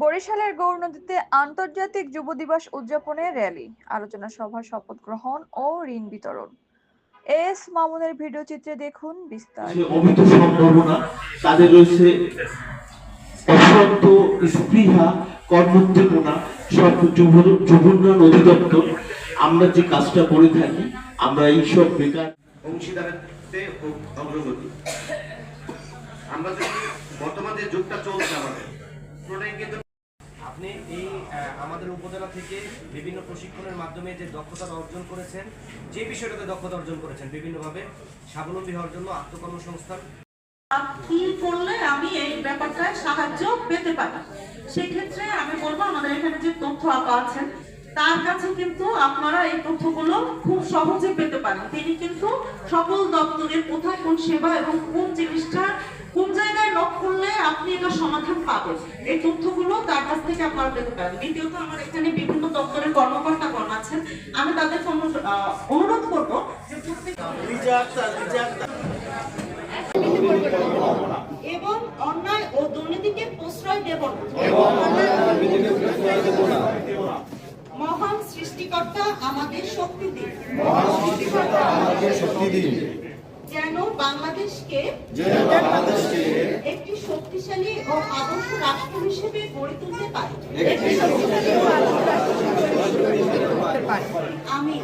বরিশালের গৌরনদীতে আন্তর্জাতিক যুব দিবস উদযাপনে র্যালি, আলোচনা সভা, শপথ গ্রহণ ও ঋণ বিতরণ। এস মামুনের ভিডিও চিত্রে দেখুন বিস্তারিত। অমিত সম্ভাবনা তাদের রয়েছে, অশান্ত স্পৃহা, কর্মোদ্দীপনা, সব যুব উন্নয়ন অধিদপ্তর। আমরা যে কাজটা করে থাকি, আমরা এইসব বেকার অংশীদারিত্বে অগ্রগতি। আমরা যদি বর্তমানে যে যুগটা চলছে আমাদের পুরোটাই কিন্তু আপনি এই আমাদের উপজেলা থেকে বিভিন্ন প্রশিক্ষণের মাধ্যমে যে দক্ষতা অর্জন করেছেন, যে বিষয়টাতে দক্ষতা অর্জন করেছেন, বিভিন্নভাবে স্বাবলম্বী হওয়ার জন্য আত্মকর্মসংস্থান কি করলে আমি এই ব্যাপারটায় সাহায্য পেতে পারি, সেক্ষেত্রে আমি বলবো আমাদের এখানে যে তথ্য আপা আছেন তার কাছে কিন্তু আপনারা এই তথ্যগুলো খুব সহজে পেতে পারেন। তিনি কিন্তু সকল দপ্তরের কোথায় কোন সেবা এবং কোন জিনিসটা কোন জায়গায় লক করলে আপনি এটা সমাধান পাবেন, এই তথ্যগুলো তার কাছ থেকে আপনারা পেতে পারেন। দ্বিতীয়ত আমার এখানে বিভিন্ন দপ্তরের কর্মকর্তাগণ আছেন, আমি তাদেরকে অনুরোধ করবো যে এবং অন্যায় ও দুর্নীতিকে প্রশ্রয় দেব না। মহান সৃষ্টিকর্তা আমাদের শক্তি দিন, যেন বাংলাদেশকে একটি শক্তিশালী ও আদর্শ রাষ্ট্র হিসেবে গড়ে তুলতে পারি। আমি